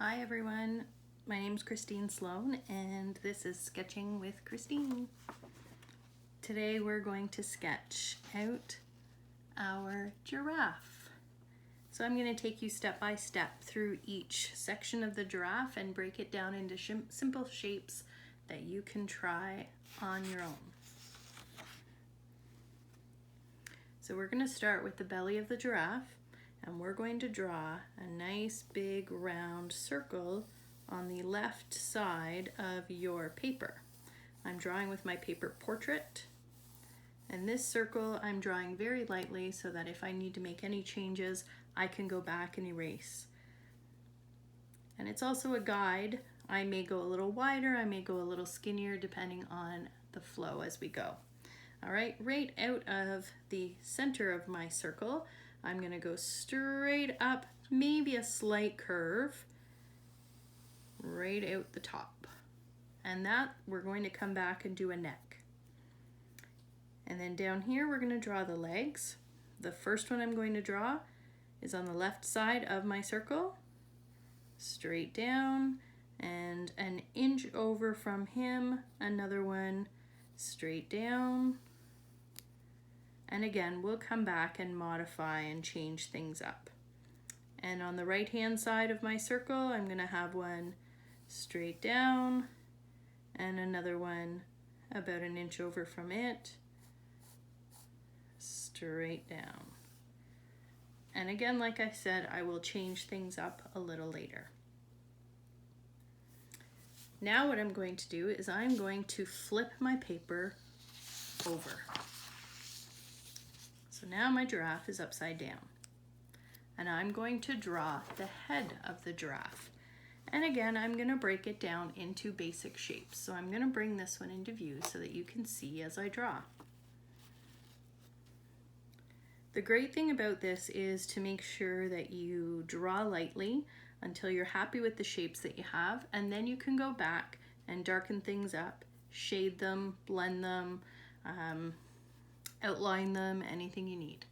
Hi everyone, my name's Christine Sloan and this is Sketching with Christine. Today we're going to sketch out our giraffe. So I'm going to take you step by step through each section of the giraffe and break it down into simple shapes that you can try on your own. So we're going to start with the belly of the giraffe. And we're going to draw a nice big round circle on the left side of your paper. I'm drawing with my paper portrait. And this circle I'm drawing very lightly so that if I need to make any changes, I can go back and erase. And it's also a guide. I may go a little wider, I may go a little skinnier depending on the flow as we go. All right, right out of the center of my circle, I'm going to go straight up, maybe a slight curve, right out the top. And that we're going to come back and do a neck. And then down here we're going to draw the legs. The first one I'm going to draw is on the left side of my circle, straight down, and an inch over from him, another one straight down. And again, we'll come back and modify and change things up. And on the right hand side of my circle, I'm going to have one straight down and another one about an inch over from it, straight down. And again, like I said, I will change things up a little later. Now what I'm going to do is I'm going to flip my paper over. So now my giraffe is upside down. And I'm going to draw the head of the giraffe. And again, I'm going to break it down into basic shapes. So I'm going to bring this one into view so that you can see as I draw. The great thing about this is to make sure that you draw lightly until you're happy with the shapes that you have, and then you can go back and darken things up, shade them, blend them, outline them, anything you need.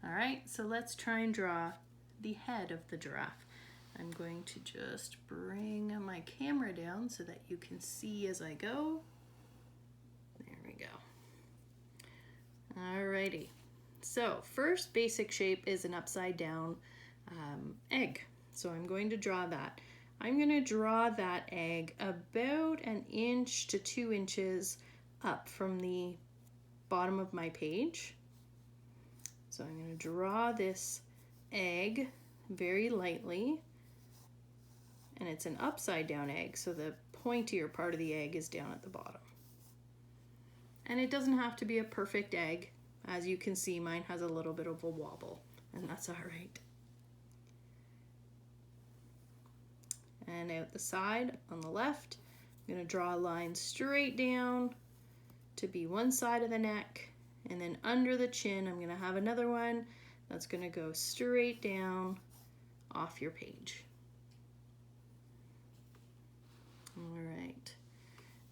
All right, so let's try and draw the head of the giraffe. I'm going to just bring my camera down so that you can see as I go. There we go. Alrighty, so first basic shape is an upside down egg. So I'm going to draw that. I'm going to draw that egg about an inch to 2 inches up from the bottom of my page. So I'm going to draw this egg very lightly, and it's an upside down egg, so the pointier part of the egg is down at the bottom. And it doesn't have to be a perfect egg. As you can see, mine has a little bit of a wobble, and that's all right. And out the side on the left, I'm going to draw a line straight down to be one side of the neck, and then under the chin I'm going to have another one that's going to go straight down off your page. All right,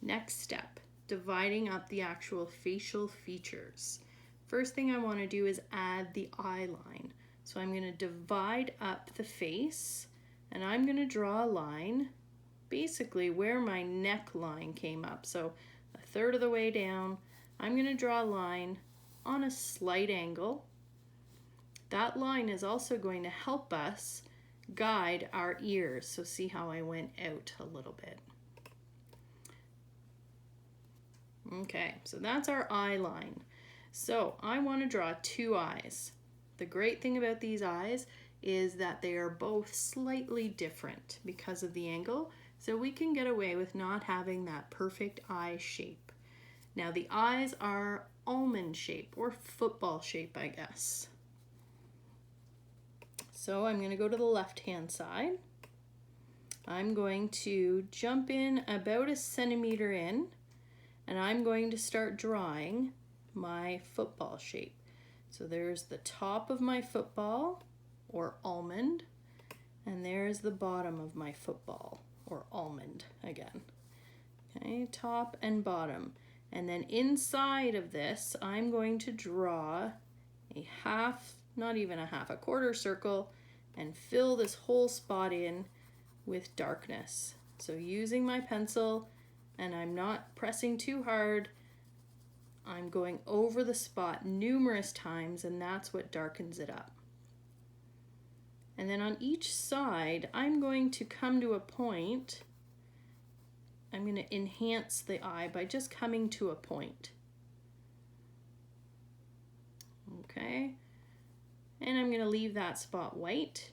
next step, dividing up the actual facial features. First thing I want to do is add the eye line. So I'm going to divide up the face, and I'm going to draw a line basically where my neckline came up. So a third of the way down, I'm going to draw a line on a slight angle. That line is also going to help us guide our ears. So see how I went out a little bit. Okay, so that's our eye line. So I want to draw 2 eyes. The great thing about these eyes is that they are both slightly different because of the angle. So we can get away with not having that perfect eye shape. Now the eyes are almond shape or football shape, I guess. So I'm going to go to the left hand side. I'm going to jump in about a centimeter in, and I'm going to start drawing my football shape. So there's the top of my football or almond, and there's the bottom of my football or almond again. Okay, top and bottom. And then inside of this, I'm going to draw a half, not even a half, a quarter circle, and fill this whole spot in with darkness. So using my pencil, and I'm not pressing too hard, I'm going over the spot numerous times, and that's what darkens it up. And then on each side, I'm going to come to a point. I'm going to enhance the eye by just coming to a point. Okay, and I'm going to leave that spot white.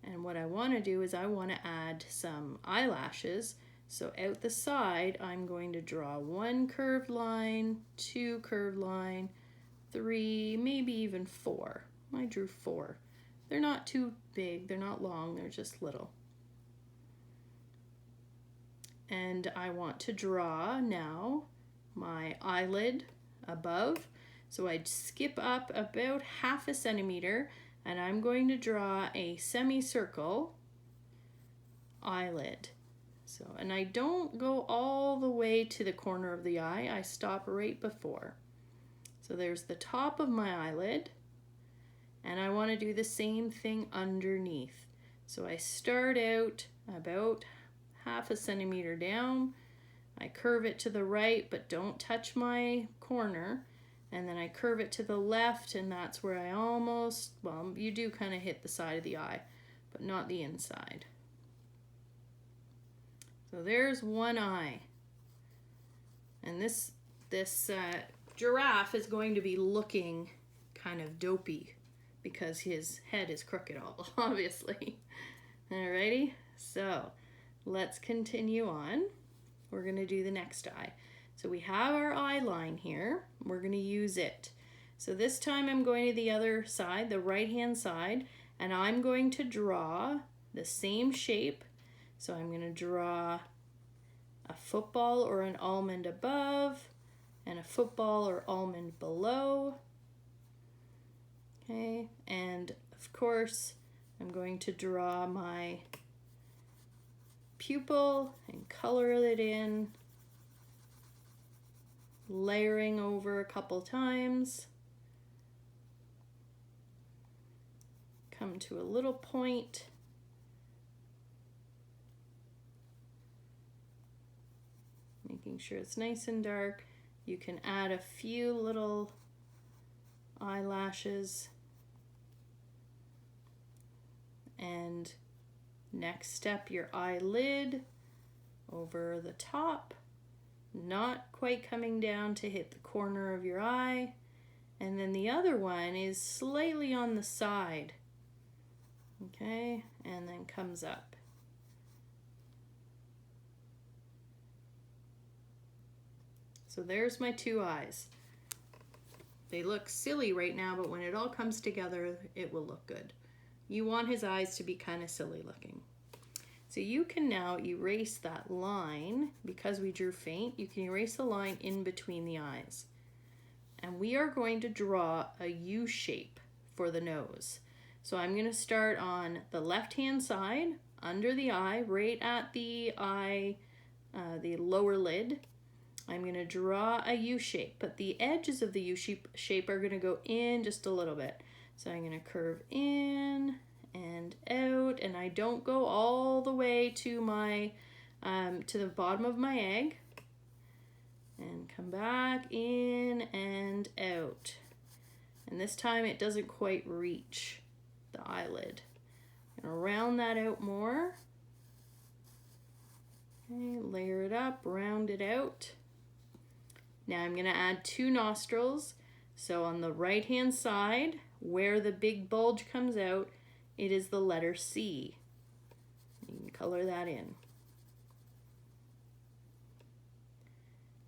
And what I want to do is I want to add some eyelashes. So out the side, I'm going to draw 1 curved line, 2 curved line, 3, maybe even 4. I drew 4. They're not too big, they're not long, they're just little. And I want to draw now my eyelid above. So I'd skip up about 1/2 centimeter, and I'm going to draw a semicircle eyelid. So, and I don't go all the way to the corner of the eye, I stop right before. So there's the top of my eyelid, and I want to do the same thing underneath. So I start out about 1/2 centimeter down, I curve it to the right, but don't touch my corner, and then I curve it to the left, and that's where I almost, well, you do kind of hit the side of the eye, but not the inside. So there's one eye. And this giraffe is going to be looking kind of dopey because his head is crooked, obviously. Alrighty, so let's continue on. We're going to do the next eye. So we have our eye line here. We're going to use it. So this time I'm going to the other side, the right-hand side, and I'm going to draw the same shape. So I'm going to draw a football or an almond above and a football or almond below. Okay, and of course I'm going to draw my pupil and color it in, layering over a couple times. Come to a little point. Making sure it's nice and dark. You can add a few little eyelashes. And next step, your eyelid over the top, not quite coming down to hit the corner of your eye. And then the other one is slightly on the side. Okay, and then comes up. So there's my 2 eyes. They look silly right now, but when it all comes together, it will look good. You want his eyes to be kind of silly looking. So you can now erase that line. Because we drew faint, you can erase the line in between the eyes. And we are going to draw a U shape for the nose. So I'm going to start on the left-hand side, under the eye, right at the eye, the lower lid. I'm going to draw a U shape, but the edges of the U shape are going to go in just a little bit. So I'm going to curve in and out, and I don't go all the way to my to the bottom of my egg, and come back in and out. And this time it doesn't quite reach the eyelid. I'm going to round that out more. Okay, layer it up, round it out. Now I'm going to add 2 nostrils. So on the right hand side, where the big bulge comes out, it is the letter C. You can color that in.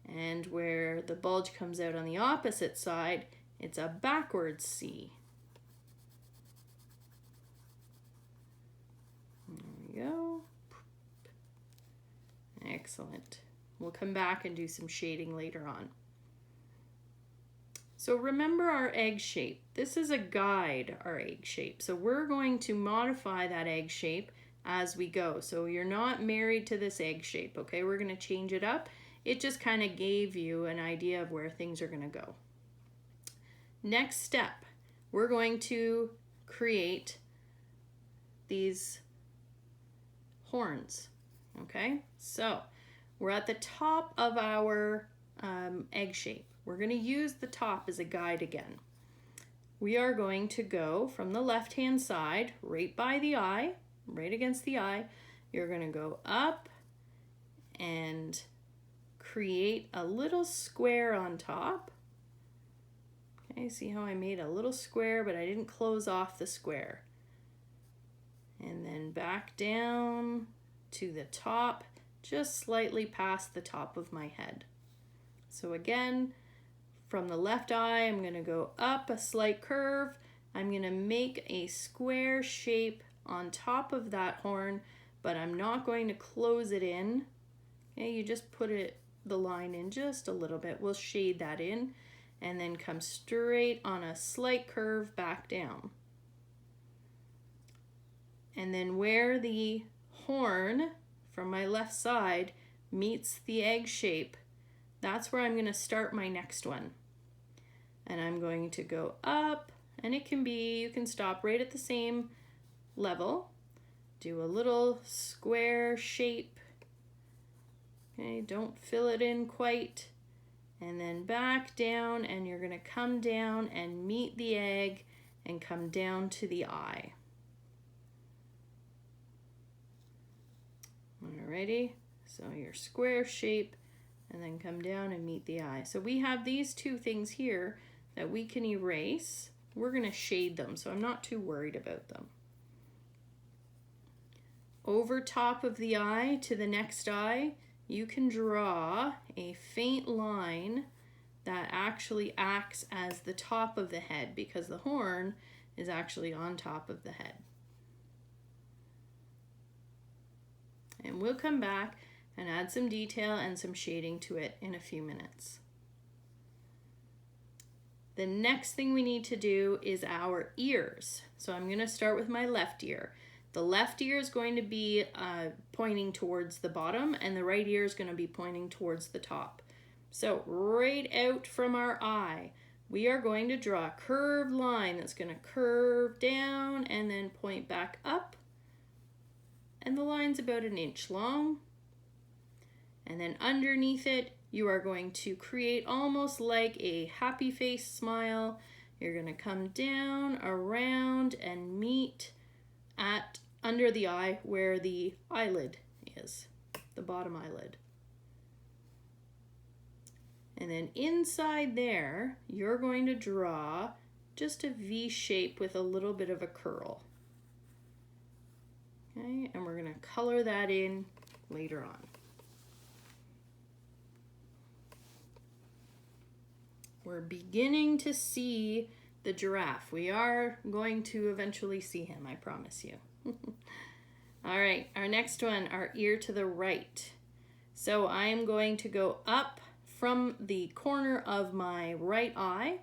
And where the bulge comes out on the opposite side, it's a backwards C. There we go. Excellent. We'll come back and do some shading later on. So remember our egg shape. This is a guide, our egg shape. So we're going to modify that egg shape as we go. So you're not married to this egg shape, okay? We're going to change it up. It just kind of gave you an idea of where things are going to go. Next step, we're going to create these horns. Okay, so we're at the top of our egg shape. We're going to use the top as a guide again. We are going to go from the left-hand side, right by the eye, right against the eye. You're going to go up and create a little square on top. Okay, see how I made a little square, but I didn't close off the square. And then back down to the top, just slightly past the top of my head. So again, from the left eye, I'm going to go up a slight curve. I'm going to make a square shape on top of that horn, but I'm not going to close it in. Okay, you just put the line in just a little bit. We'll shade that in and then come straight on a slight curve back down. And then where the horn from my left side meets the egg shape, that's where I'm going to start my next one. And I'm going to go up, and it can be, you can stop right at the same level. Do a little square shape. Okay, don't fill it in quite. And then back down, and you're going to come down and meet the egg and come down to the eye. Alrighty, so your square shape, and then come down and meet the eye. So we have these two things here that we can erase. We're going to shade them, so I'm not too worried about them. Over top of the eye to the next eye, you can draw a faint line that actually acts as the top of the head because the horn is actually on top of the head. And we'll come back and add some detail and some shading to it in a few minutes. The next thing we need to do is our ears. So I'm going to start with my left ear. The left ear is going to be pointing towards the bottom, and the right ear is going to be pointing towards the top. So right out from our eye, we are going to draw a curved line that's going to curve down and then point back up. And the line's about 1 inch long. And then underneath it, you are going to create almost like a happy face smile. You're going to come down, around, and meet at under the eye where the eyelid is, the bottom eyelid. And then inside there, you're going to draw just a V shape with a little bit of a curl. Okay, and we're going to color that in later on. We're beginning to see the giraffe. We are going to eventually see him, I promise you. All right, our next one, our ear to the right. So I am going to go up from the corner of my right eye.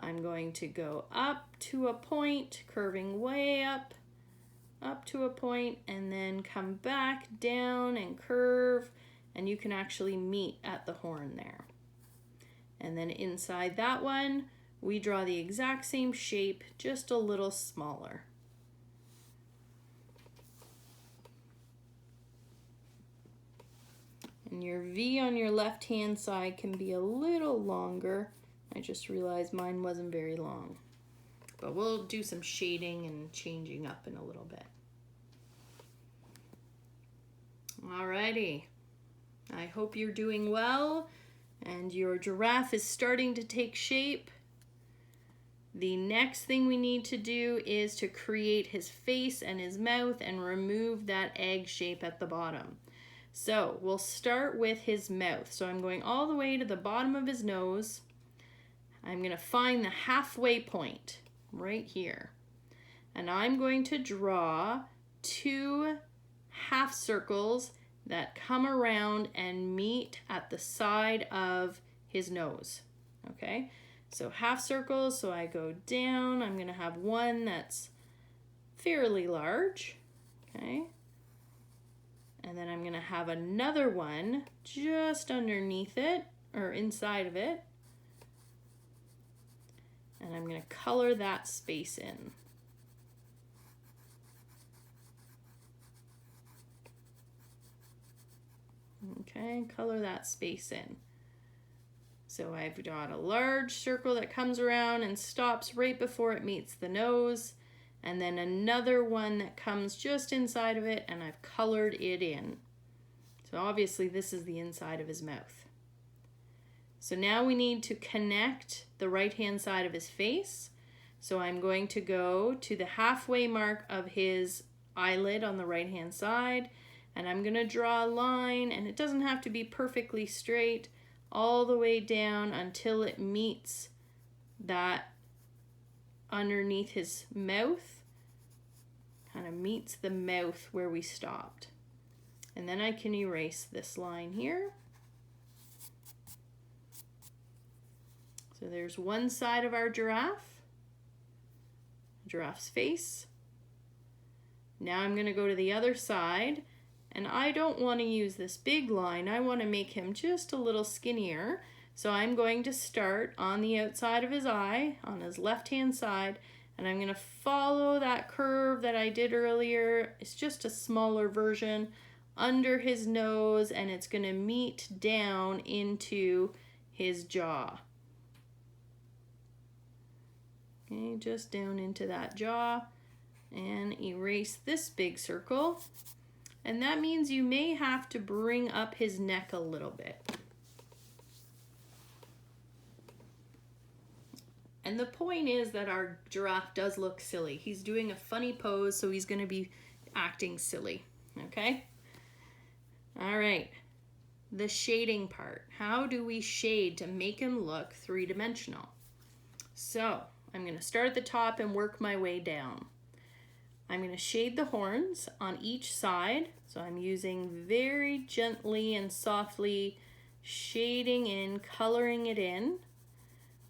I'm going to go up to a point, curving way up to a point, and then come back down and curve, and you can actually meet at the horn there. And then inside that one, we draw the exact same shape, just a little smaller. And your V on your left-hand side can be a little longer. I just realized mine wasn't very long. But we'll do some shading and changing up in a little bit. Alrighty. I hope you're doing well and your giraffe is starting to take shape. The next thing we need to do is to create his face and his mouth and remove that egg shape at the bottom. So we'll start with his mouth. So I'm going all the way to the bottom of his nose. I'm going to find the halfway point right here. And I'm going to draw 2 half circles that come around and meet at the side of his nose. Okay, so half circles, so I go down, I'm going to have one that's fairly large, okay, and then I'm going to have another one just underneath it, or inside of it, and I'm going to color that space in. Okay, color that space in. So I've got a large circle that comes around and stops right before it meets the nose, and then another one that comes just inside of it, and I've colored it in. So obviously this is the inside of his mouth. So now we need to connect the right-hand side of his face. So I'm going to go to the halfway mark of his eyelid on the right-hand side, and I'm going to draw a line, and it doesn't have to be perfectly straight, all the way down until it meets that underneath his mouth, kind of meets the mouth where we stopped. And then I can erase this line here. So there's one side of our giraffe's face. Now I'm going to go to the other side, and I don't want to use this big line. I want to make him just a little skinnier. So I'm going to start on the outside of his eye, on his left-hand side, and I'm going to follow that curve that I did earlier. It's just a smaller version under his nose, and it's going to meet down into his jaw. Okay, just down into that jaw, and erase this big circle. And that means you may have to bring up his neck a little bit. And the point is that our giraffe does look silly. He's doing a funny pose, so he's going to be acting silly. Okay? All right. The shading part. How do we shade to make him look three-dimensional? So I'm going to start at the top and work my way down. I'm going to shade the horns on each side. So I'm using very gently and softly shading in, coloring it in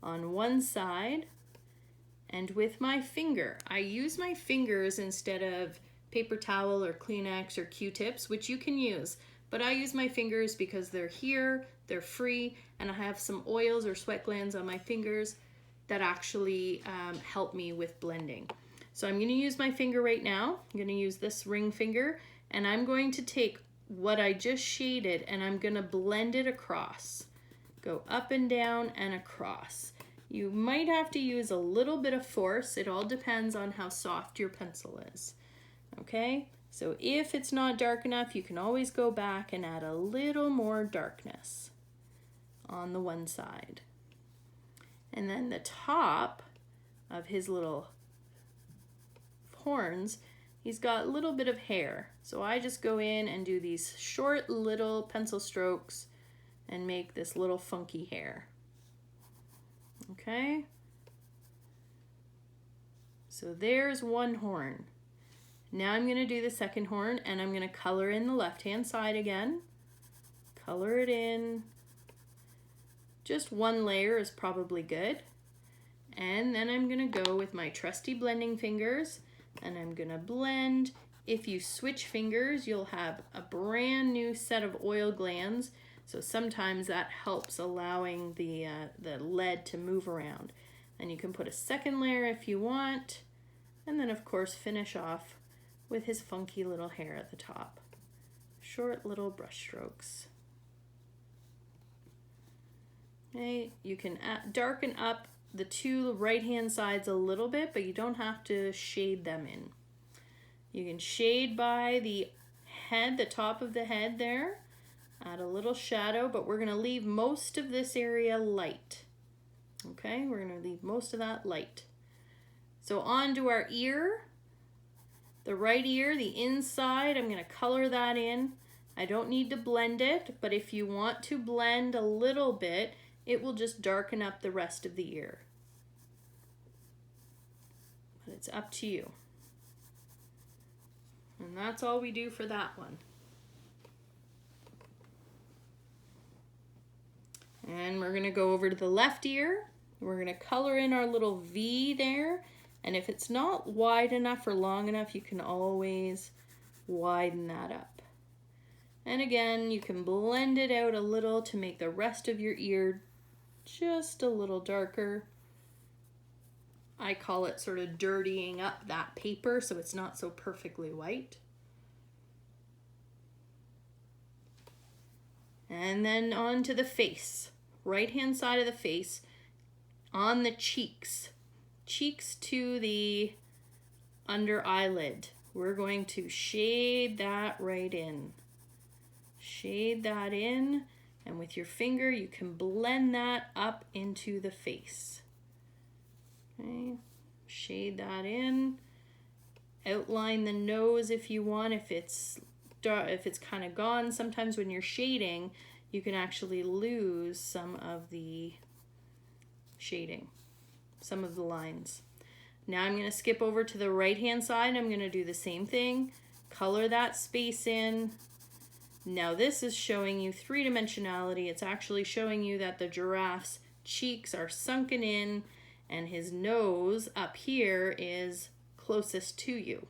on one side. And with my finger, I use my fingers instead of paper towel or Kleenex or Q-tips, which you can use. But I use my fingers because they're here, they're free, and I have some oils or sweat glands on my fingers that actually help me with blending. So I'm going to use my finger right now. I'm going to use this ring finger, and I'm going to take what I just shaded and I'm going to blend it across. Go up and down and across. You might have to use a little bit of force. It all depends on how soft your pencil is. Okay? So if it's not dark enough, you can always go back and add a little more darkness on the one side. And then the top of his little horns, he's got a little bit of hair. So I just go in and do these short little pencil strokes and make this little funky hair. Okay? So there's one horn. Now I'm going to do the second horn, and I'm going to color in the left-hand side again. Color it in. Just one layer is probably good. And then I'm going to go with my trusty blending fingers, and I'm going to blend. If you switch fingers, you'll have a brand new set of oil glands. So sometimes that helps allowing the lead to move around. And you can put a second layer if you want. And then of course finish off with his funky little hair at the top. Short little brush strokes. Okay, you can darken up the two right-hand sides a little bit, but you don't have to shade them in. You can shade by the head, the top of the head there. Add a little shadow, but we're going to leave most of this area light. Okay, we're going to leave most of that light. So on to our ear. The right ear, the inside, I'm going to color that in. I don't need to blend it, but if you want to blend a little bit, it will just darken up the rest of the ear. But it's up to you. And that's all we do for that one. And we're going to go over to the left ear. We're going to color in our little V there. And if it's not wide enough or long enough, you can always widen that up. And again, you can blend it out a little to make the rest of your ear just a little darker. I call it sort of dirtying up that paper so it's not so perfectly white. And then on to the face. Right hand side of the face, on the cheeks. Cheeks to the under eyelid. We're going to shade that right in. Shade that in, and with your finger you can blend that up into the face. Okay, shade that in. Outline the nose if you want, if it's kind of gone. Sometimes when you're shading, you can actually lose some of the shading, some of the lines. Now I'm going to skip over to the right hand side. I'm going to do the same thing. Color that space in. Now this is showing you three-dimensionality. It's actually showing you that the giraffe's cheeks are sunken in and his nose up here is closest to you.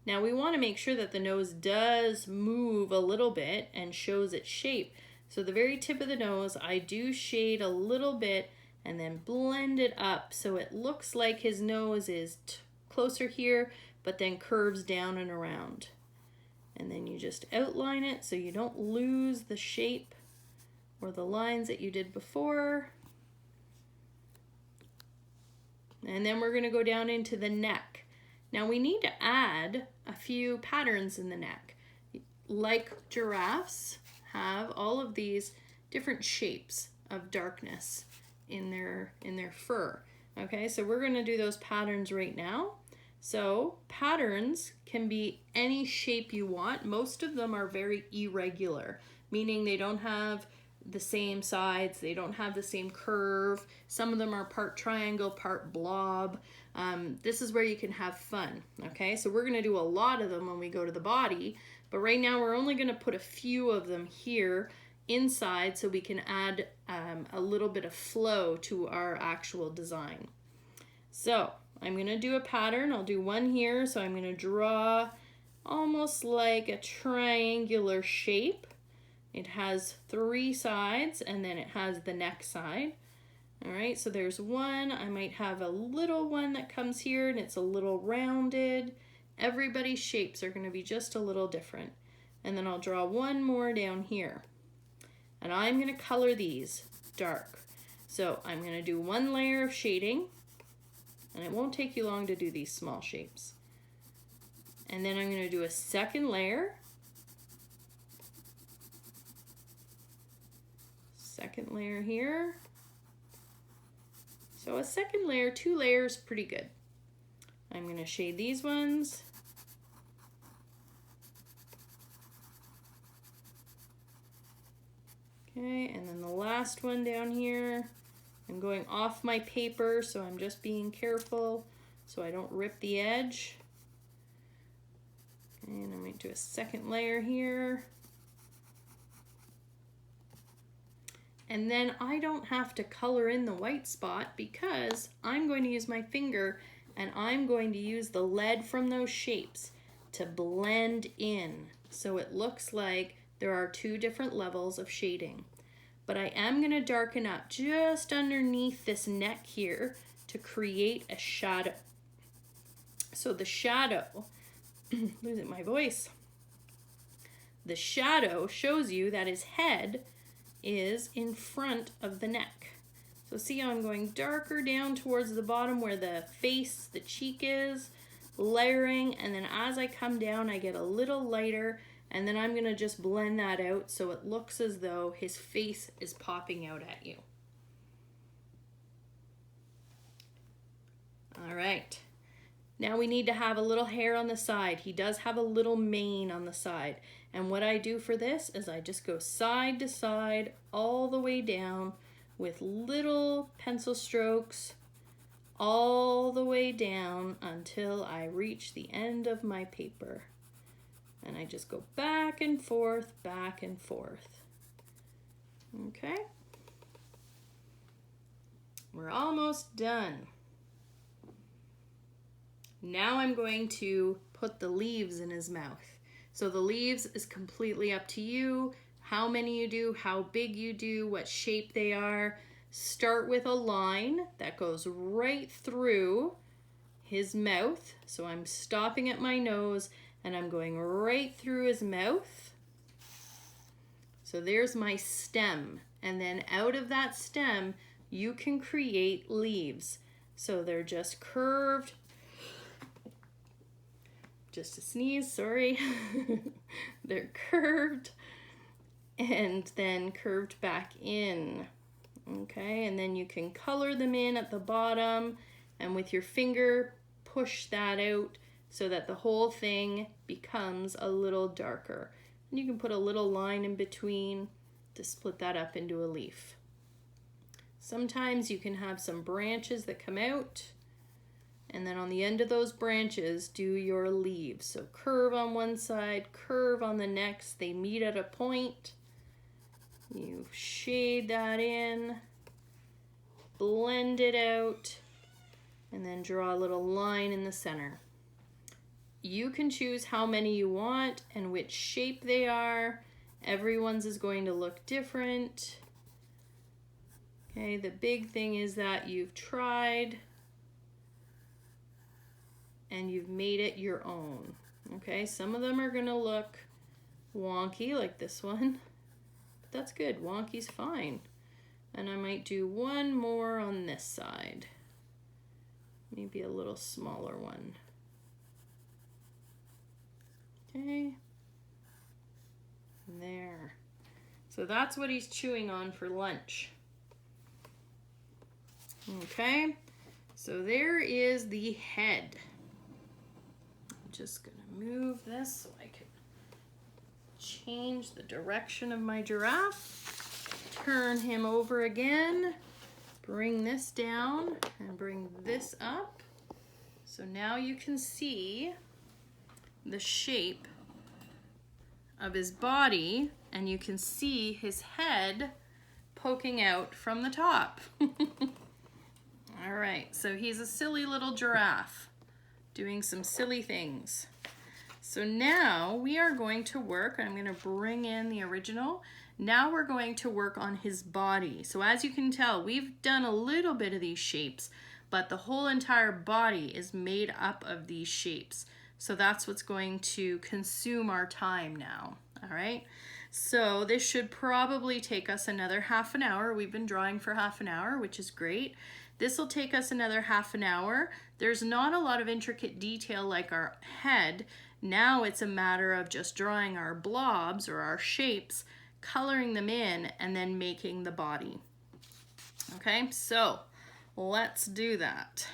Now we want to make sure that the nose does move a little bit and shows its shape. So the very tip of the nose, I do shade a little bit and then blend it up so it looks like his nose is closer here, but then curves down and around. And then you just outline it so you don't lose the shape or the lines that you did before. And then we're going to go down into the neck. Now we need to add a few patterns in the neck. Like giraffes have all of these different shapes of darkness in their fur. Okay, so we're going to do those patterns right now. So patterns can be any shape you want. Most of them are very irregular, meaning they don't have the same sides, they don't have the same curve. Some of them are part triangle, part blob. This is where you can have fun. Okay, so we're going to do a lot of them when we go to the body, but right now we're only going to put a few of them here inside so we can add a little bit of flow to our actual design. So I'm going to do a pattern. I'll do one here. So I'm going to draw almost like a triangular shape. It has 3 sides and then it has the neck side. All right, so there's one. I might have a little one that comes here and it's a little rounded. Everybody's shapes are going to be just a little different. And then I'll draw one more down here. And I'm going to color these dark. So I'm going to do one layer of shading. And it won't take you long to do these small shapes. And then I'm going to do a second layer. Second layer here. So a second layer, 2 layers, pretty good. I'm going to shade these ones. Okay, and then the last one down here. I'm going off my paper, so I'm just being careful so I don't rip the edge. And I'm going to do a second layer here. And then I don't have to color in the white spot because I'm going to use my finger and I'm going to use the lead from those shapes to blend in so it looks like there are 2 different levels of shading. But I am going to darken up just underneath this neck here to create a shadow. So the shadow, losing my voice, the shadow shows you that his head is in front of the neck. So see how I'm going darker down towards the bottom where the face, the cheek is, layering, and then as I come down I get a little lighter, and then I'm going to just blend that out so it looks as though his face is popping out at you. All right. Now we need to have a little hair on the side. He does have a little mane on the side. And what I do for this is I just go side to side all the way down with little pencil strokes all the way down until I reach the end of my paper. And I just go back and forth, back and forth. Okay. We're almost done. Now I'm going to put the leaves in his mouth. So the leaves is completely up to you. How many you do, how big you do, what shape they are. Start with a line that goes right through his mouth. So I'm stopping at my nose and I'm going right through his mouth. So there's my stem. And then out of that stem, you can create leaves. So they're just curved. Just a sneeze, sorry. They're curved and then curved back in. Okay, and then you can color them in at the bottom and with your finger push that out so that the whole thing becomes a little darker. And you can put a little line in between to split that up into a leaf. Sometimes you can have some branches that come out, and then on the end of those branches do your leaves. So curve on one side, curve on the next, they meet at a point. You shade that in, blend it out, and then draw a little line in the center. You can choose how many you want and which shape they are. Everyone's is going to look different. Okay, the big thing is that you've tried and you've made it your own. Okay, some of them are gonna look wonky like this one. But that's good, wonky's fine. And I might do one more on this side. Maybe a little smaller one. Okay, there. So that's what he's chewing on for lunch. Okay, so there is the head. I'm just gonna move this so I can change the direction of my giraffe. Turn him over again. Bring this down and bring this up. So now you can see the shape of his body and you can see his head poking out from the top. All right, so he's a silly little giraffe doing some silly things. So now we are going to work, I'm going to bring in the original. Now we're going to work on his body. So as you can tell, we've done a little bit of these shapes, but the whole entire body is made up of these shapes. So that's what's going to consume our time now. All right, so this should probably take us another half an hour. We've been drawing for half an hour, which is great. This will take us another half an hour. There's not a lot of intricate detail like our head. Now it's a matter of just drawing our blobs or our shapes, coloring them in, and then making the body. Okay, so let's do that.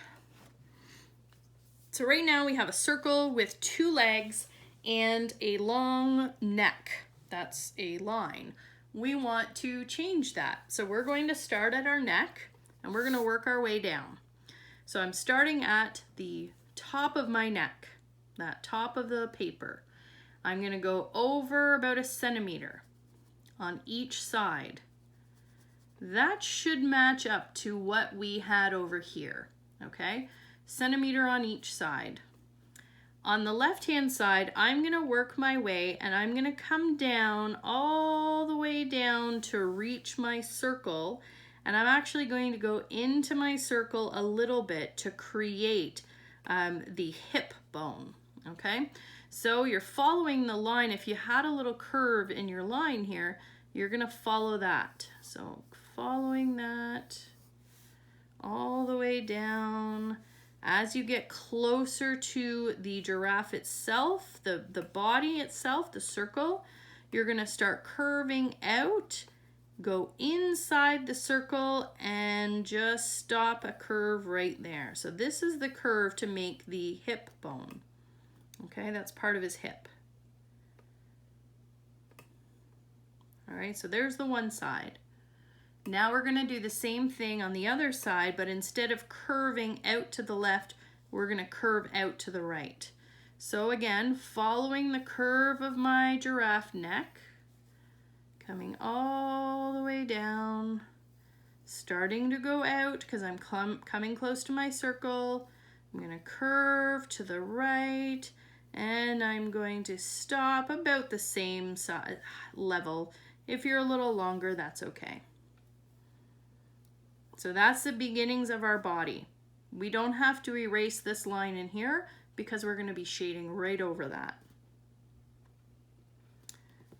So right now we have a circle with 2 legs and a long neck. That's a line. We want to change that. So we're going to start at our neck and we're going to work our way down. So I'm starting at the top of my neck, that top of the paper. I'm going to go over about 1 centimeter on each side. That should match up to what we had over here, okay? Centimeter on each side. On the left-hand side, I'm going to work my way and I'm going to come down all the way down to reach my circle. And I'm actually going to go into my circle a little bit to create the hip bone, okay? So you're following the line. If you had a little curve in your line here, you're going to follow that. So following that all the way down. As you get closer to the giraffe itself, the body itself, the circle, you're going to start curving out, go inside the circle, and just stop a curve right there. So this is the curve to make the hip bone. Okay, that's part of his hip. All right, so there's the one side. Now we're going to do the same thing on the other side, but instead of curving out to the left, we're going to curve out to the right. So again, following the curve of my giraffe neck, coming all the way down, starting to go out because I'm coming close to my circle. I'm going to curve to the right, and I'm going to stop about the same level. If you're a little longer, that's okay. So that's the beginnings of our body. We don't have to erase this line in here because we're going to be shading right over that.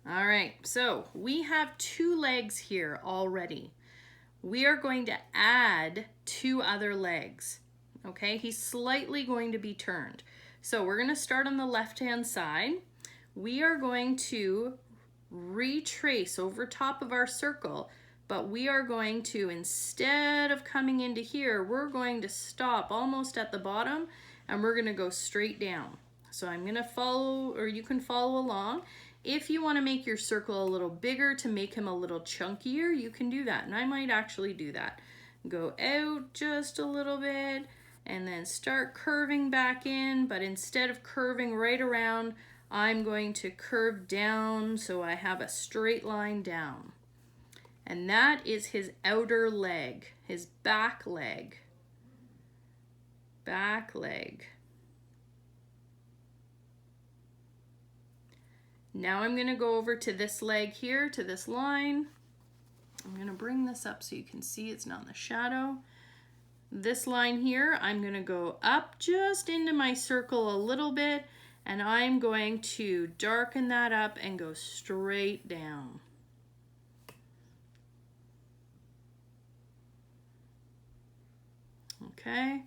All right, so we have 2 legs here already. We are going to add 2 other legs. Okay, he's slightly going to be turned. So we're going to start on the left-hand side. We are going to retrace over top of our circle, but we are going to, instead of coming into here, we're going to stop almost at the bottom and we're going to go straight down. So I'm going to follow, or you can follow along. If you want to make your circle a little bigger to make him a little chunkier, you can do that. And I might actually do that. Go out just a little bit and then start curving back in, but instead of curving right around, I'm going to curve down so I have a straight line down. And that is his outer leg, his back leg. Back leg. Now I'm going to go over to this leg here, to this line. I'm going to bring this up so you can see it's not in the shadow. This line here, I'm going to go up just into my circle a little bit, and I'm going to darken that up and go straight down. Okay,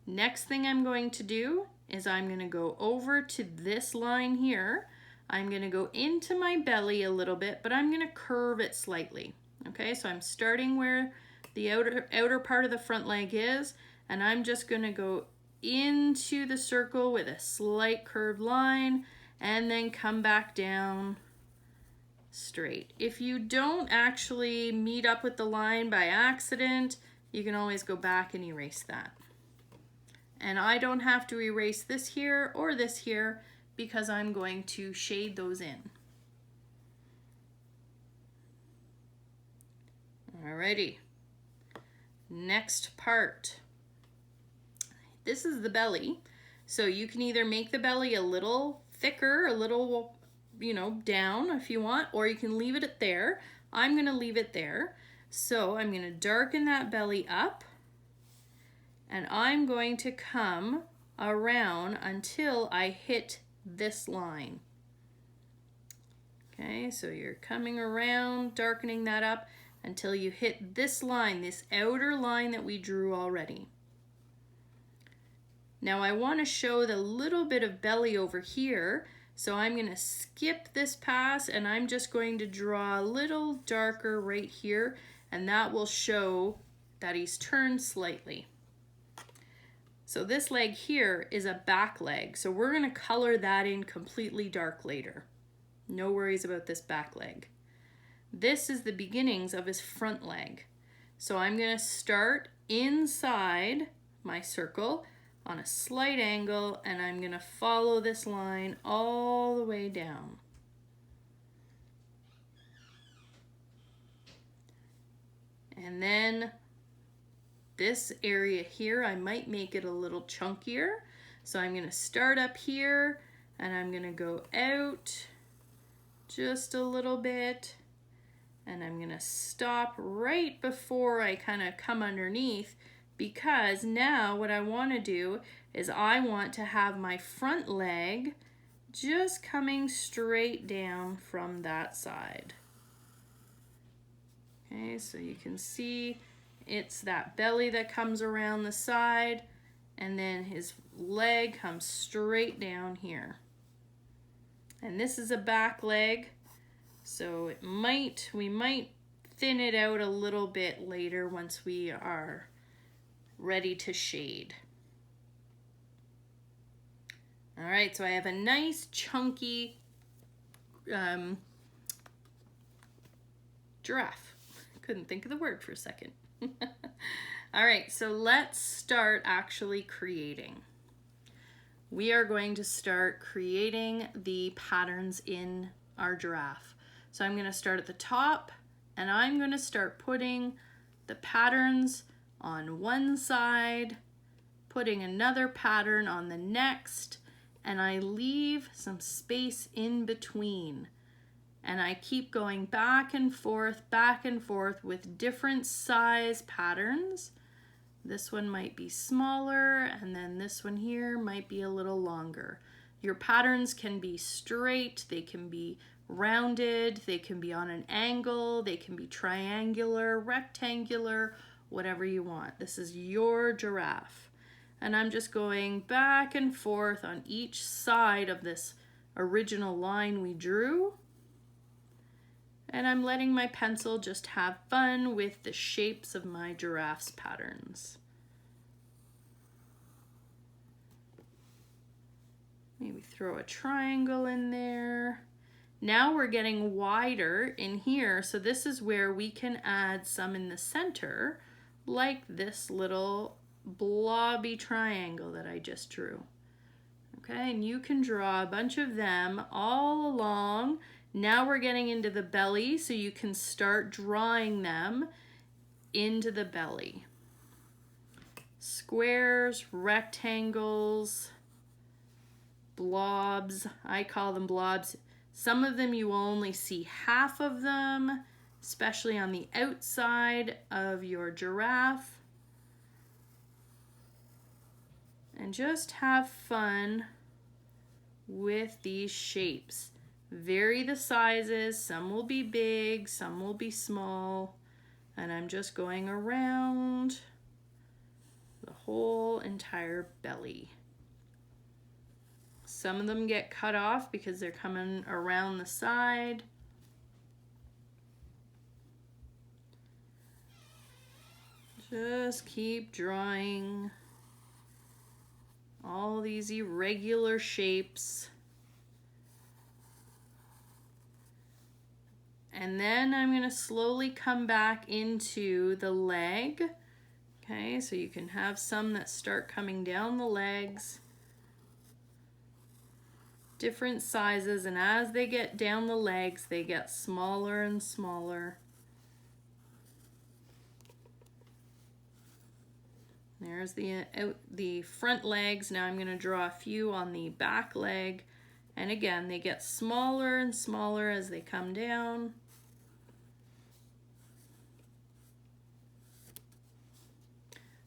next thing I'm going to do is I'm going to go over to this line here. I'm going to go into my belly a little bit, but I'm going to curve it slightly. Okay, so I'm starting where the outer part of the front leg is, and I'm just going to go into the circle with a slight curved line and then come back down straight. If you don't actually meet up with the line by accident, you can always go back and erase that. And I don't have to erase this here or this here because I'm going to shade those in. Alrighty, next part. This is the belly. So you can either make the belly a little thicker, a little, down if you want, or you can leave it there. I'm gonna leave it there. So I'm gonna darken that belly up, and I'm going to come around until I hit this line. Okay, so you're coming around, darkening that up until you hit this line, this outer line that we drew already. Now I want to show the little bit of belly over here, so I'm going to skip this pass and I'm just going to draw a little darker right here, and that will show that he's turned slightly. So this leg here is a back leg, so we're going to color that in completely dark later. No worries about this back leg. This is the beginnings of his front leg. So I'm going to start inside my circle on a slight angle, and I'm going to follow this line all the way down. And then this area here, I might make it a little chunkier. So I'm going to start up here and I'm going to go out just a little bit, and I'm going to stop right before I kind of come underneath, because now what I want to do is I want to have my front leg just coming straight down from that side. Okay, so you can see it's that belly that comes around the side, and then his leg comes straight down here. And this is a back leg, so we might thin it out a little bit later once we are ready to shade. All right, so I have a nice chunky giraffe. Couldn't think of the word for a second. All right, so let's start actually creating. We are going to start creating the patterns in our giraffe. So I'm going to start at the top, and I'm going to start putting the patterns on one side, putting another pattern on the next, and I leave some space in between. And I keep going back and forth with different size patterns. This one might be smaller, and then this one here might be a little longer. Your patterns can be straight, they can be rounded, they can be on an angle, they can be triangular, rectangular, whatever you want. This is your giraffe. And I'm just going back and forth on each side of this original line we drew. And I'm letting my pencil just have fun with the shapes of my giraffe's patterns. Maybe throw a triangle in there. Now we're getting wider in here, so this is where we can add some in the center, like this little blobby triangle that I just drew. Okay, and you can draw a bunch of them all along. Now we're getting into the belly, so you can start drawing them into the belly. Squares, rectangles, blobs. I call them blobs. Some of them you will only see half of them, especially on the outside of your giraffe. And just have fun with these shapes. Vary the sizes. Some will be big, some will be small. And I'm just going around the whole entire belly. Some of them get cut off because they're coming around the side. Just keep drawing all these irregular shapes. And then I'm going to slowly come back into the leg. Okay, so you can have some that start coming down the legs. Different sizes, and as they get down the legs, they get smaller and smaller. There's the front legs. Now I'm going to draw a few on the back leg. And again, they get smaller and smaller as they come down.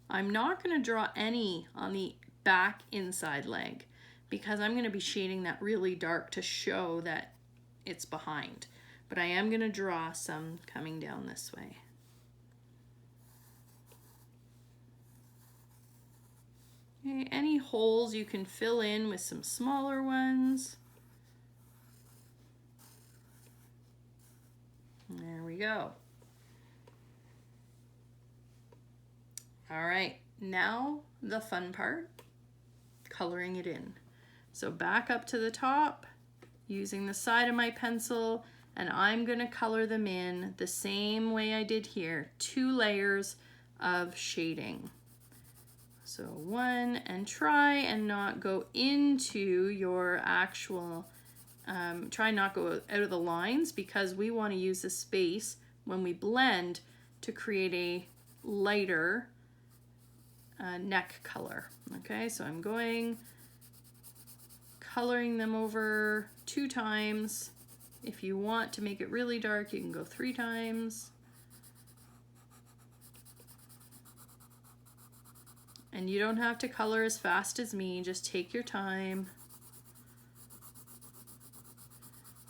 I'm not going to draw any on the back inside leg because I'm going to be shading that really dark to show that it's behind. But I am going to draw some coming down this way. Okay, any holes you can fill in with some smaller ones. There we go. All right, now the fun part, coloring it in. So back up to the top, using the side of my pencil, and I'm gonna color them in the same way I did here, 2 layers of shading. So 1, and try and not go into your actual, try not go out of the lines because we want to use the space when we blend to create a lighter neck color. Okay, so I'm coloring them over 2 times. If you want to make it really dark, you can go 3 times. And you don't have to color as fast as me, just take your time.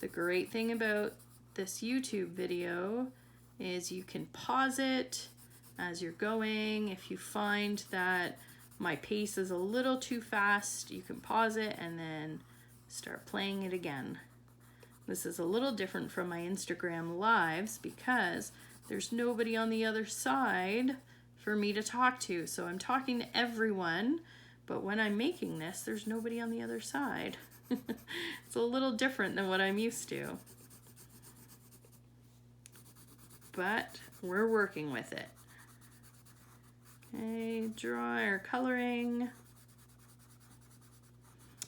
The great thing about this YouTube video is you can pause it as you're going. If you find that my pace is a little too fast, you can pause it and then start playing it again. This is a little different from my Instagram lives because there's nobody on the other side for me to talk to. So I'm talking to everyone, but when I'm making this, there's nobody on the other side. It's a little different than what I'm used to. But we're working with it. Okay, draw or coloring.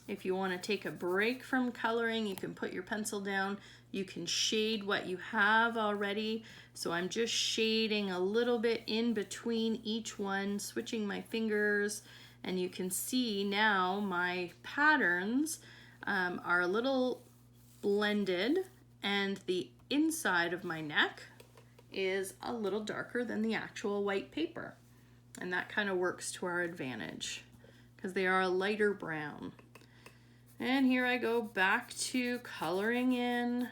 If you want to take a break from coloring, you can put your pencil down. You can shade what you have already. So I'm just shading a little bit in between each one, switching my fingers, and you can see now my patterns are a little blended, and the inside of my neck is a little darker than the actual white paper. And that kind of works to our advantage because they are a lighter brown. And here I go back to coloring in.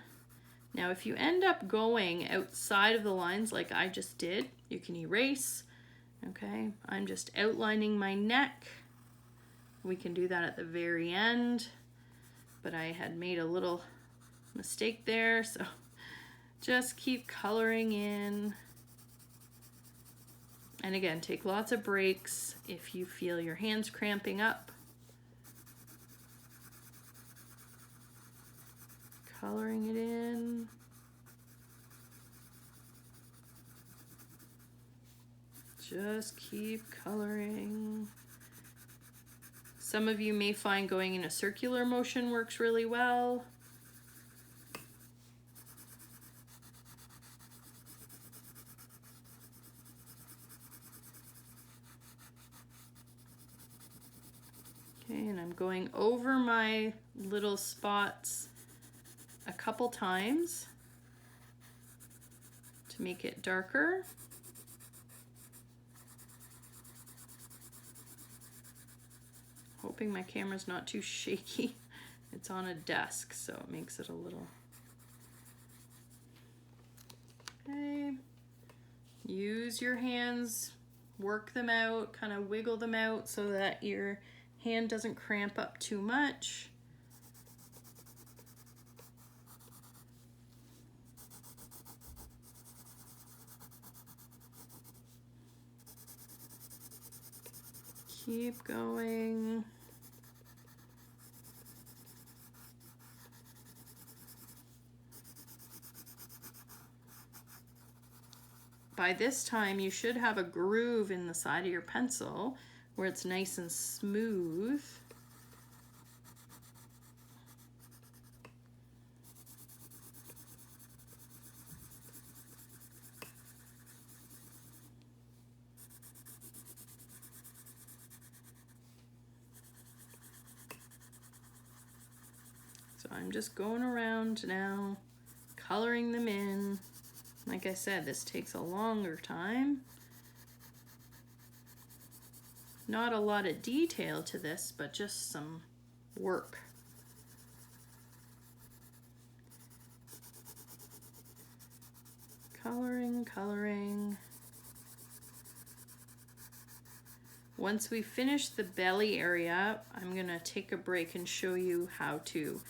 Now, if you end up going outside of the lines like I just did, you can erase. Okay, I'm just outlining my neck. We can do that at the very end, but I had made a little mistake there, so just keep coloring in. And again, take lots of breaks if you feel your hands cramping up. Coloring it in. Just keep coloring. Some of you may find going in a circular motion works really well. Okay, and I'm going over my little spots a couple times to make it darker. Hoping my camera's not too shaky. It's on a desk, so it makes it a little... Okay. Use your hands, work them out, kind of wiggle them out so that your hand doesn't cramp up too much. Keep going. By this time, you should have a groove in the side of your pencil where it's nice and smooth. So I'm just going around now, coloring them in. Like I said, this takes a longer time. Not a lot of detail to this, but just some work. Coloring, coloring. Once we finish the belly area, I'm gonna take a break and show you how to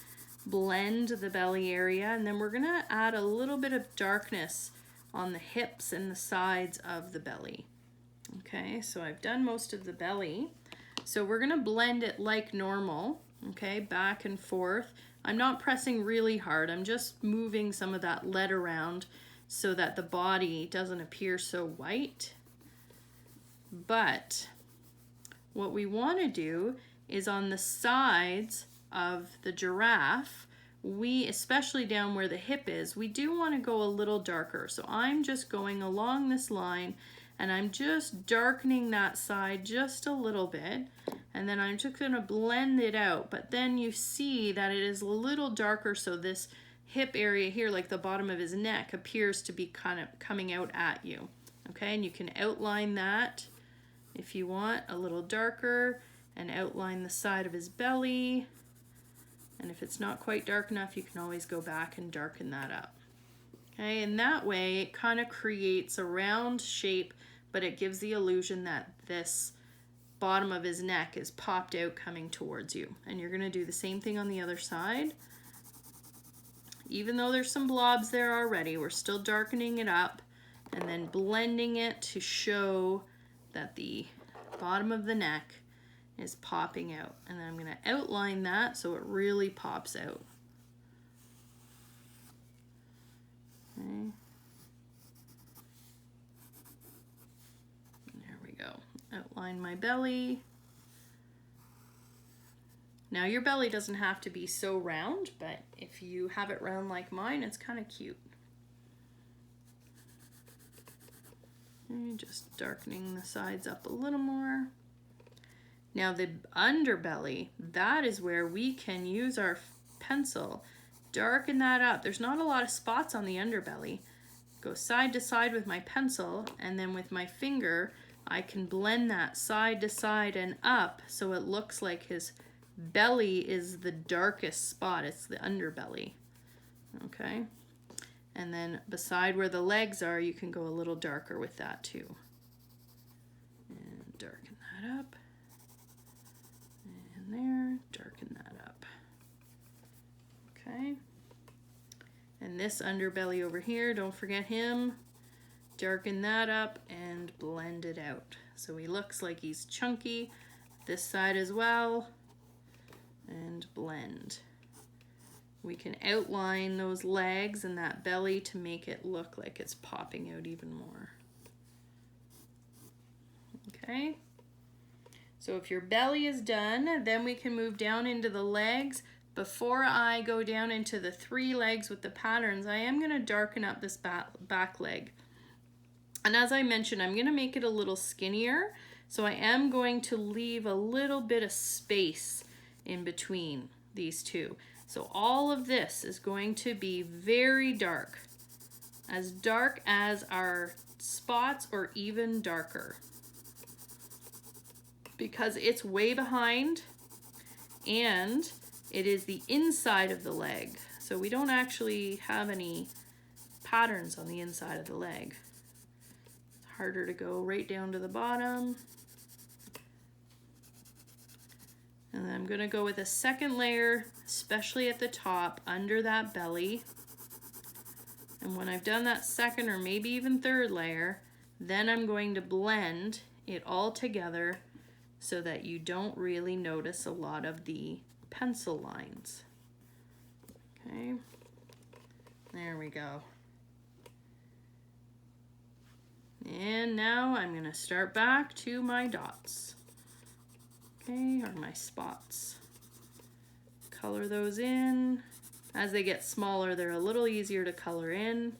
blend the belly area, and then we're gonna add a little bit of darkness on the hips and the sides of the belly. Okay, so I've done most of the belly. So we're gonna blend it like normal, okay, back and forth. I'm not pressing really hard, I'm just moving some of that lead around so that the body doesn't appear so white. But what we wanna do is on the sides of the giraffe, we, especially down where the hip is, we do want to go a little darker. So I'm just going along this line and I'm just darkening that side just a little bit, and then I'm just going to blend it out. But then you see that it is a little darker, so this hip area here, like the bottom of his neck, appears to be kind of coming out at you. Okay, and you can outline that if you want a little darker and outline the side of his belly. And if it's not quite dark enough, you can always go back and darken that up. Okay, and that way it kind of creates a round shape, but it gives the illusion that this bottom of his neck is popped out coming towards you. And you're gonna do the same thing on the other side. Even though there's some blobs there already, we're still darkening it up and then blending it to show that the bottom of the neck is popping out. And then I'm going to outline that so it really pops out. Okay. There we go. Outline my belly. Now your belly doesn't have to be so round, but if you have it round like mine, it's kind of cute. Okay, just darkening the sides up a little more. Now the underbelly, that is where we can use our pencil, darken that up. There's not a lot of spots on the underbelly. Go side to side with my pencil, and then with my finger, I can blend that side to side and up so it looks like his belly is the darkest spot. It's the underbelly. Okay. And then beside where the legs are, you can go a little darker with that too. And darken that up. And there, darken that up. Okay. And this underbelly over here, don't forget him. Darken that up and blend it out. So he looks like he's chunky. This side as well. And blend. We can outline those legs and that belly to make it look like it's popping out even more. Okay. So if your belly is done, then we can move down into the legs. Before I go down into the 3 legs with the patterns, I am going to darken up this back leg. And as I mentioned, I'm going to make it a little skinnier. So I am going to leave a little bit of space in between these two. So all of this is going to be very dark as our spots or even darker. Because it's way behind and it is the inside of the leg. So we don't actually have any patterns on the inside of the leg. It's harder to go right down to the bottom. And then I'm gonna go with a second layer, especially at the top, under that belly. And when I've done that second or maybe even third layer, then I'm going to blend it all together so that you don't really notice a lot of the pencil lines. Okay, there we go. And now I'm gonna start back to my dots. Okay, or my spots. Color those in. As they get smaller, they're a little easier to color in.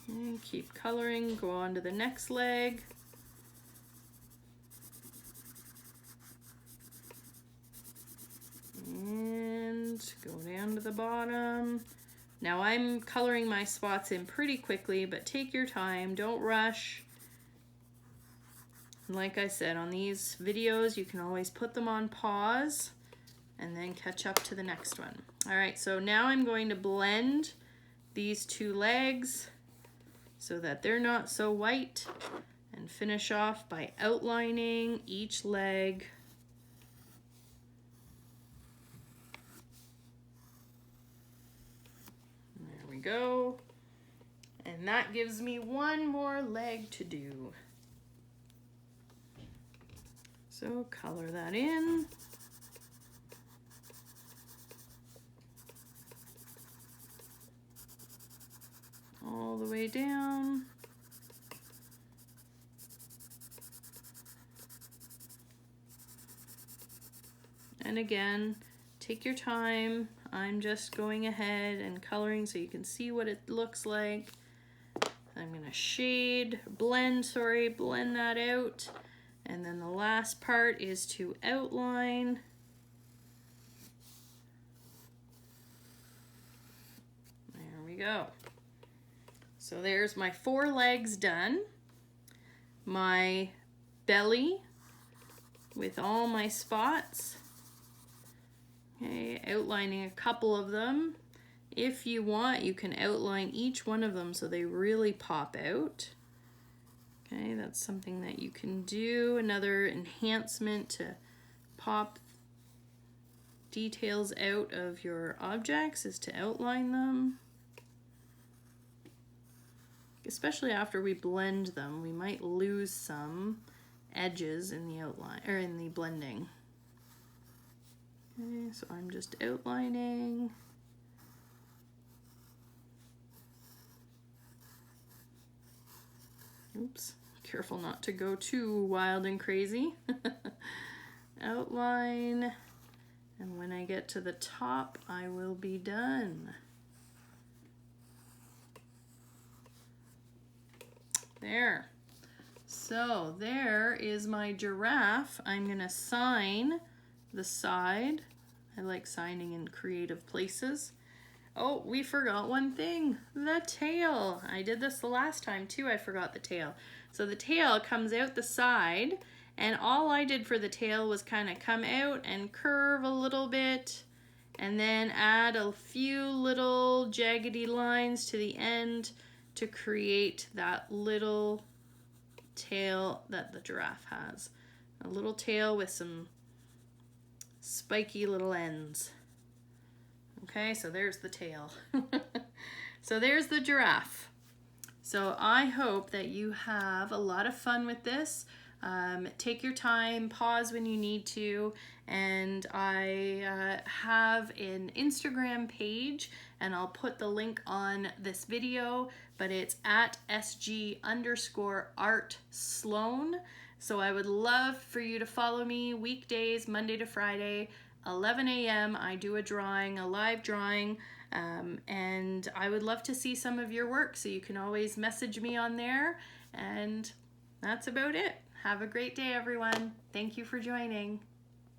And keep coloring, go on to the next leg. And go down to the bottom. Now I'm coloring my spots in pretty quickly, but take your time, don't rush. And like I said, on these videos, you can always put them on pause and then catch up to the next one. All right, so now I'm going to blend these 2 legs so that they're not so white, and finish off by outlining each leg. There we go. And that gives me 1 more leg to do. So color that in. All the way down. And again, take your time. I'm just going ahead and coloring so you can see what it looks like. I'm gonna blend that out. And then the last part is to outline. There we go. So there's my 4 legs done. My belly with all my spots. Okay, outlining a couple of them. If you want, you can outline each one of them so they really pop out. Okay, that's something that you can do. Another enhancement to pop details out of your objects is to outline them. Especially after we blend them, we might lose some edges in the outline or in the blending. Okay, so I'm just outlining. Oops, careful not to go too wild and crazy. Outline, and when I get to the top, I will be done. There. So there is my giraffe. I'm gonna sign the side. I like signing in creative places. Oh, we forgot one thing, the tail. I did this the last time too, I forgot the tail. So the tail comes out the side, and all I did for the tail was kind of come out and curve a little bit, and then add a few little jaggedy lines to the end to create that little tail that the giraffe has. A little tail with some spiky little ends. Okay, so there's the tail. So there's the giraffe. So I hope that you have a lot of fun with this. Take your time, pause when you need to, and I have an Instagram page, and I'll put the link on this video, but it's at SG_ArtSloan. So I would love for you to follow me weekdays, Monday to Friday, 11 a.m. I do a drawing, a live drawing, and I would love to see some of your work, so you can always message me on there, and that's about it. Have a great day, everyone. Thank you for joining.